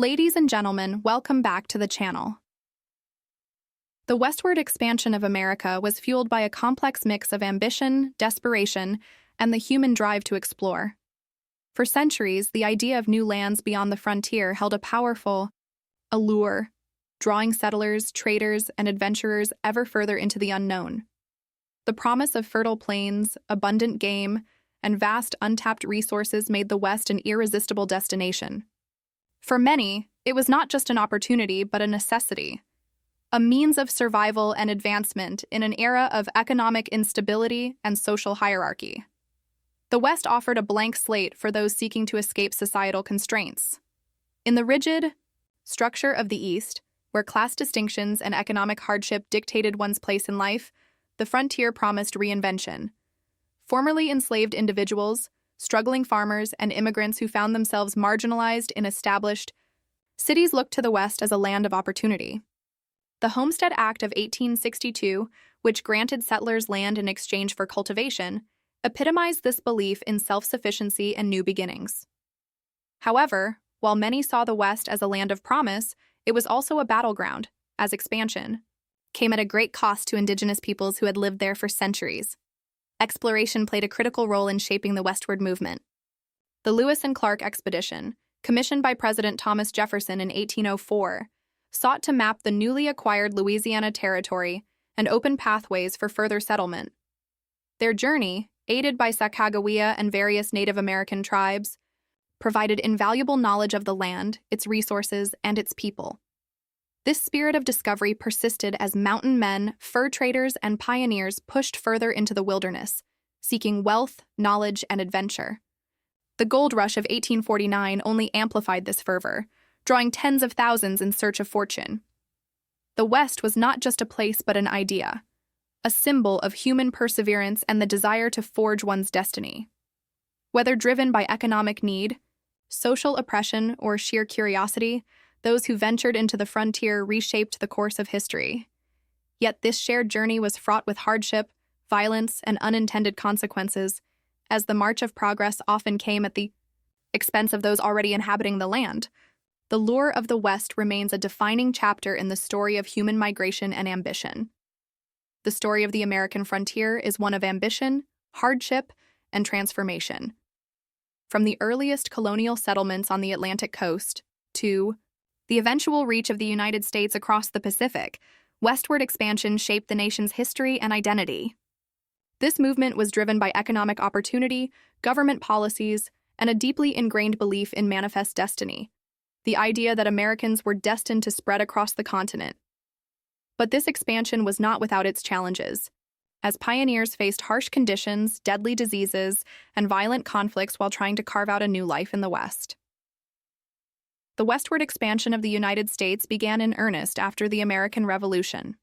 Ladies and gentlemen, welcome back to the channel. The westward expansion of America was fueled by a complex mix of ambition, desperation, and the human drive to explore. For centuries, the idea of new lands beyond the frontier held a powerful allure, drawing settlers, traders, and adventurers ever further into the unknown. The promise of fertile plains, abundant game, and vast untapped resources made the West an irresistible destination. For many, it was not just an opportunity but a necessity, a means of survival and advancement in an era of economic instability and social hierarchy. The West offered a blank slate for those seeking to escape societal constraints. In the rigid structure of the East, where class distinctions and economic hardship dictated one's place in life, the frontier promised reinvention. Formerly enslaved individuals, struggling farmers, and immigrants who found themselves marginalized in established cities looked to the West as a land of opportunity. The Homestead Act of 1862, which granted settlers land in exchange for cultivation, epitomized this belief in self-sufficiency and new beginnings. However, while many saw the West as a land of promise, it was also a battleground, as expansion came at a great cost to indigenous peoples who had lived there for centuries. Exploration played a critical role in shaping the westward movement. The Lewis and Clark expedition, commissioned by President Thomas Jefferson in 1804, sought to map the newly acquired Louisiana Territory and open pathways for further settlement. Their journey, aided by Sacagawea and various Native American tribes, provided invaluable knowledge of the land, its resources, and its people. This spirit of discovery persisted as mountain men, fur traders, and pioneers pushed further into the wilderness, seeking wealth, knowledge, and adventure. The gold rush of 1849 only amplified this fervor, drawing tens of thousands in search of fortune. The West was not just a place but an idea, a symbol of human perseverance and the desire to forge one's destiny. Whether driven by economic need, social oppression, or sheer curiosity, those who ventured into the frontier reshaped the course of history. Yet this shared journey was fraught with hardship, violence, and unintended consequences, as the march of progress often came at the expense of those already inhabiting the land. The lure of the West remains a defining chapter in the story of human migration and ambition. The story of the American frontier is one of ambition, hardship, and transformation. From the earliest colonial settlements on the Atlantic coast to the eventual reach of the United States across the Pacific, westward expansion shaped the nation's history and identity. This movement was driven by economic opportunity, government policies, and a deeply ingrained belief in manifest destiny, the idea that Americans were destined to spread across the continent. But this expansion was not without its challenges, as pioneers faced harsh conditions, deadly diseases, and violent conflicts while trying to carve out a new life in the West. The westward expansion of the United States began in earnest after the American Revolution.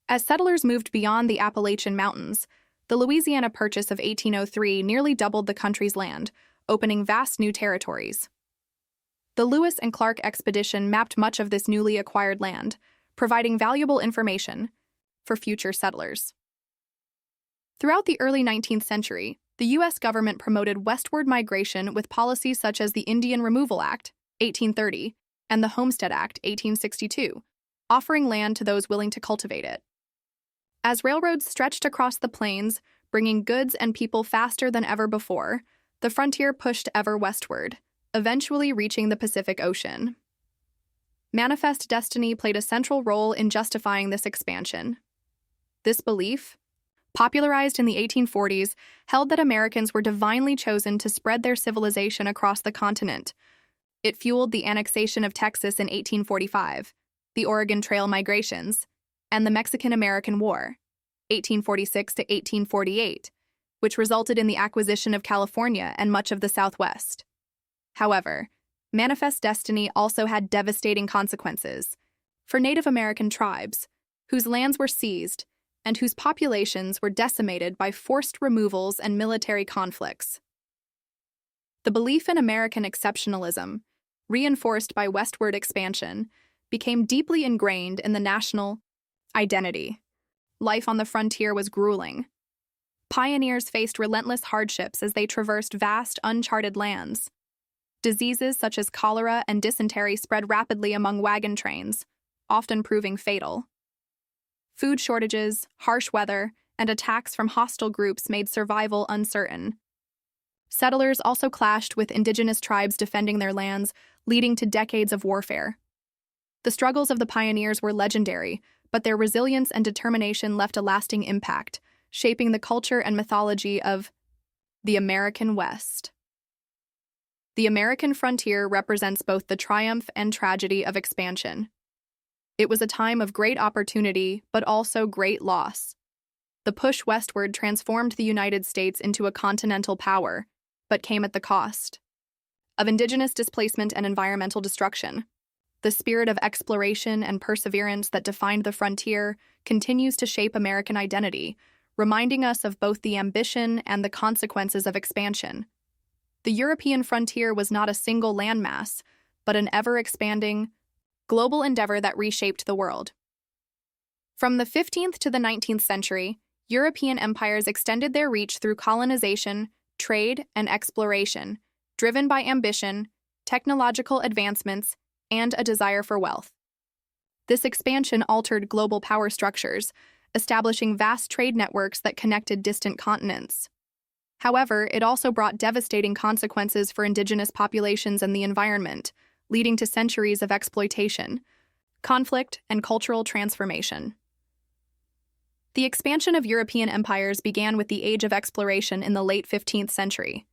As settlers moved beyond the Appalachian Mountains, the Louisiana Purchase of 1803 nearly doubled the country's land, opening vast new territories. The Lewis and Clark expedition mapped much of this newly acquired land, providing valuable information for future settlers. Throughout the early 19th century, the U.S. government promoted westward migration with policies such as the Indian Removal Act, 1830, and the Homestead Act, 1862, offering land to those willing to cultivate it. As railroads stretched across the plains, bringing goods and people faster than ever before, the frontier pushed ever westward, eventually reaching the Pacific Ocean. Manifest destiny played a central role in justifying this expansion. This belief, popularized in the 1840s, held that Americans were divinely chosen to spread their civilization across the continent. It fueled the annexation of Texas in 1845, the Oregon Trail migrations, and the Mexican-American War, 1846 to 1848, which resulted in the acquisition of California and much of the Southwest. However, manifest destiny also had devastating consequences for Native American tribes, whose lands were seized and whose populations were decimated by forced removals and military conflicts. The belief in American exceptionalism, reinforced by westward expansion, became deeply ingrained in the national identity. Life on the frontier was grueling. Pioneers faced relentless hardships as they traversed vast, uncharted lands. Diseases such as cholera and dysentery spread rapidly among wagon trains, often proving fatal. Food shortages, harsh weather, and attacks from hostile groups made survival uncertain. Settlers also clashed with indigenous tribes defending their lands, leading to decades of warfare. The struggles of the pioneers were legendary, but their resilience and determination left a lasting impact, shaping the culture and mythology of the American West. The American frontier represents both the triumph and tragedy of expansion. It was a time of great opportunity, but also great loss. The push westward transformed the United States into a continental power, but came at the cost of indigenous displacement and environmental destruction. The spirit of exploration and perseverance that defined the frontier continues to shape American identity, reminding us of both the ambition and the consequences of expansion. The European frontier was not a single landmass, but an ever-expanding, global endeavor that reshaped the world. From the 15th to the 19th century, European empires extended their reach through colonization, trade, and exploration, driven by ambition, technological advancements, and a desire for wealth. This expansion altered global power structures, establishing vast trade networks that connected distant continents. However, it also brought devastating consequences for indigenous populations and the environment, leading to centuries of exploitation, conflict, and cultural transformation. The expansion of European empires began with the Age of Exploration in the late 15th century.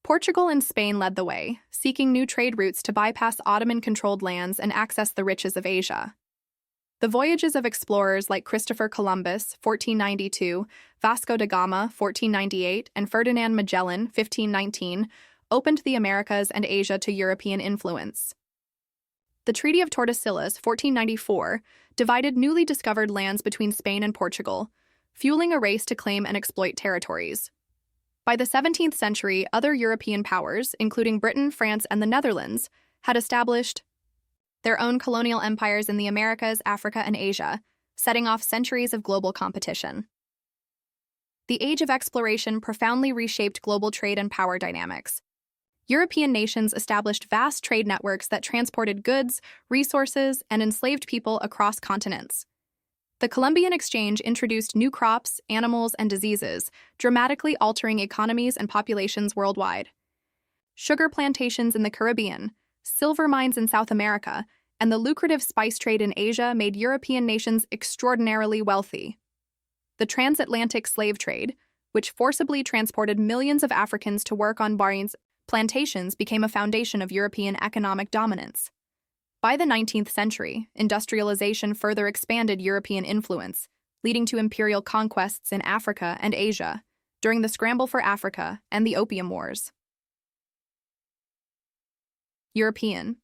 Portugal and Spain led the way, seeking new trade routes to bypass Ottoman-controlled lands and access the riches of Asia. The voyages of explorers like Christopher Columbus, 1492, Vasco da Gama, 1498, and Ferdinand Magellan, 1519, opened the Americas and Asia to European influence. The Treaty of Tordesillas, 1494, divided newly discovered lands between Spain and Portugal, fueling a race to claim and exploit territories. By the 17th century, other European powers, including Britain, France, and the Netherlands, had established their own colonial empires in the Americas, Africa, and Asia, setting off centuries of global competition. The Age of Exploration profoundly reshaped global trade and power dynamics. European nations established vast trade networks that transported goods, resources, and enslaved people across continents. The Columbian Exchange introduced new crops, animals, and diseases, dramatically altering economies and populations worldwide. Sugar plantations in the Caribbean, silver mines in South America, and the lucrative spice trade in Asia made European nations extraordinarily wealthy. The transatlantic slave trade, which forcibly transported millions of Africans to work on barns, plantations, became a foundation of European economic dominance. By the 19th century, industrialization further expanded European influence, leading to imperial conquests in Africa and Asia during the Scramble for Africa and the Opium Wars. European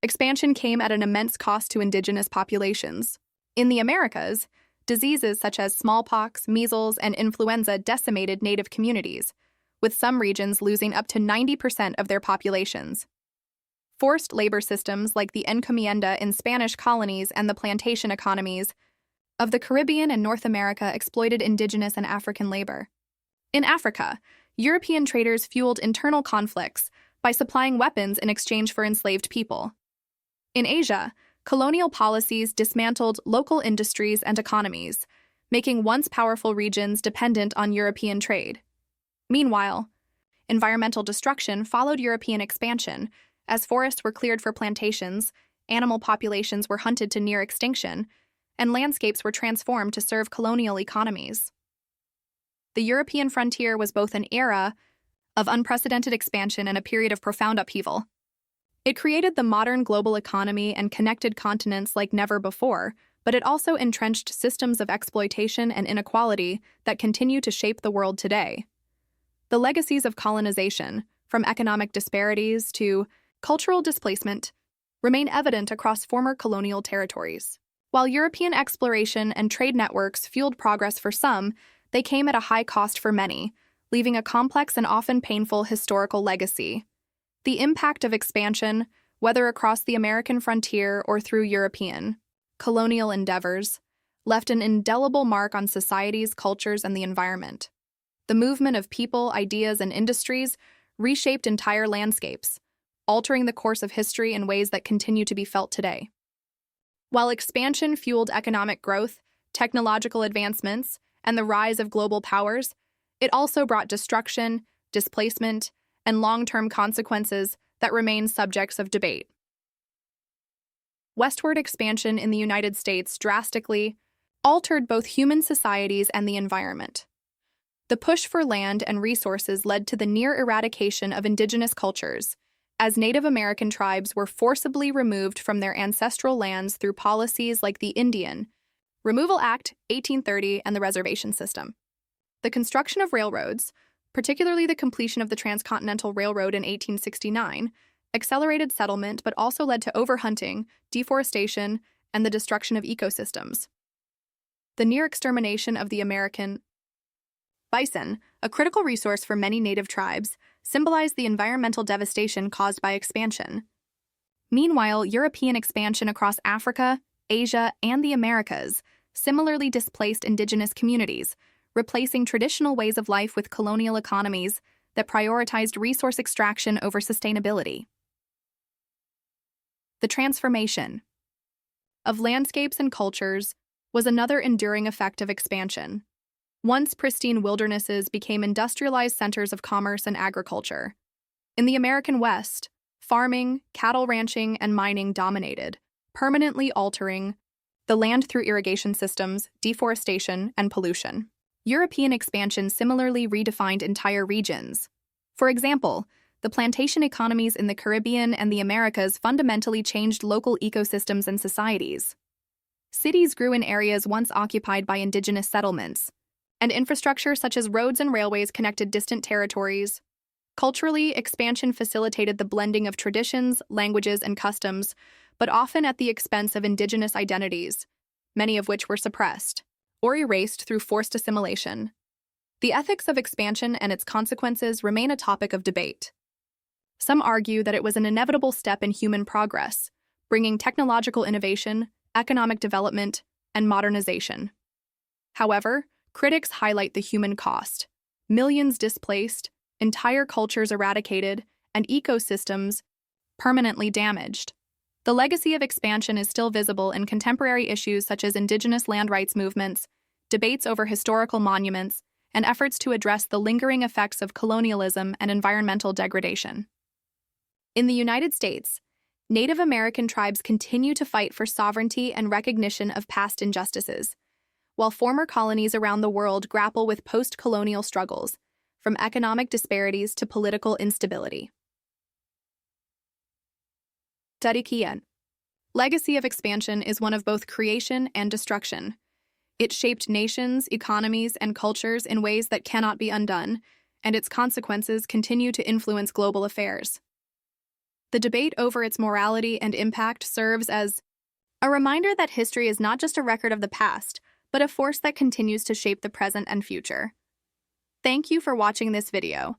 expansion came at an immense cost to indigenous populations. In the Americas, diseases such as smallpox, measles, and influenza decimated native communities, with some regions losing up to 90% of their populations. Forced labor systems like the encomienda in Spanish colonies and the plantation economies of the Caribbean and North America exploited indigenous and African labor. In Africa, European traders fueled internal conflicts by supplying weapons in exchange for enslaved people. In Asia, colonial policies dismantled local industries and economies, making once powerful regions dependent on European trade. Meanwhile, environmental destruction followed European expansion. As forests were cleared for plantations, animal populations were hunted to near extinction, and landscapes were transformed to serve colonial economies. The European frontier was both an era of unprecedented expansion and a period of profound upheaval. It created the modern global economy and connected continents like never before, but it also entrenched systems of exploitation and inequality that continue to shape the world today. The legacies of colonization, from economic disparities to cultural displacement, remain evident across former colonial territories. While European exploration and trade networks fueled progress for some, they came at a high cost for many, leaving a complex and often painful historical legacy. The impact of expansion, whether across the American frontier or through European colonial endeavors, left an indelible mark on societies, cultures, and the environment. The movement of people, ideas, and industries reshaped entire landscapes, altering the course of history in ways that continue to be felt today. While expansion fueled economic growth, technological advancements, and the rise of global powers, it also brought destruction, displacement, and long-term consequences that remain subjects of debate. Westward expansion in the United States drastically altered both human societies and the environment. The push for land and resources led to the near eradication of indigenous cultures, as Native American tribes were forcibly removed from their ancestral lands through policies like the Indian Removal Act 1830 and the reservation system. The construction of railroads, particularly the completion of the Transcontinental Railroad in 1869, accelerated settlement but also led to overhunting, deforestation, and the destruction of ecosystems. The near extermination of the American bison, a critical resource for many native tribes, symbolized the environmental devastation caused by expansion. Meanwhile, European expansion across Africa, Asia, and the Americas similarly displaced indigenous communities, replacing traditional ways of life with colonial economies that prioritized resource extraction over sustainability. The transformation of landscapes and cultures was another enduring effect of expansion. Once pristine wildernesses became industrialized centers of commerce and agriculture. In the American West, farming, cattle ranching, and mining dominated, permanently altering the land through irrigation systems, deforestation, and pollution. European expansion similarly redefined entire regions. For example, the plantation economies in the Caribbean and the Americas fundamentally changed local ecosystems and societies. Cities grew in areas once occupied by indigenous settlements, and infrastructure such as roads and railways connected distant territories. Culturally, expansion facilitated the blending of traditions, languages, and customs, but often at the expense of indigenous identities, many of which were suppressed or erased through forced assimilation. The ethics of expansion and its consequences remain a topic of debate. Some argue that it was an inevitable step in human progress, bringing technological innovation, economic development, and modernization. However, critics highlight the human cost: millions displaced, entire cultures eradicated, and ecosystems permanently damaged. The legacy of expansion is still visible in contemporary issues such as indigenous land rights movements, debates over historical monuments, and efforts to address the lingering effects of colonialism and environmental degradation. In the United States, Native American tribes continue to fight for sovereignty and recognition of past injustices, while former colonies around the world grapple with post-colonial struggles, from economic disparities to political instability. Tarikian. Legacy of expansion is one of both creation and destruction. It shaped nations, economies, and cultures in ways that cannot be undone, and its consequences continue to influence global affairs. The debate over its morality and impact serves as a reminder that history is not just a record of the past, but a force that continues to shape the present and future. Thank you for watching this video.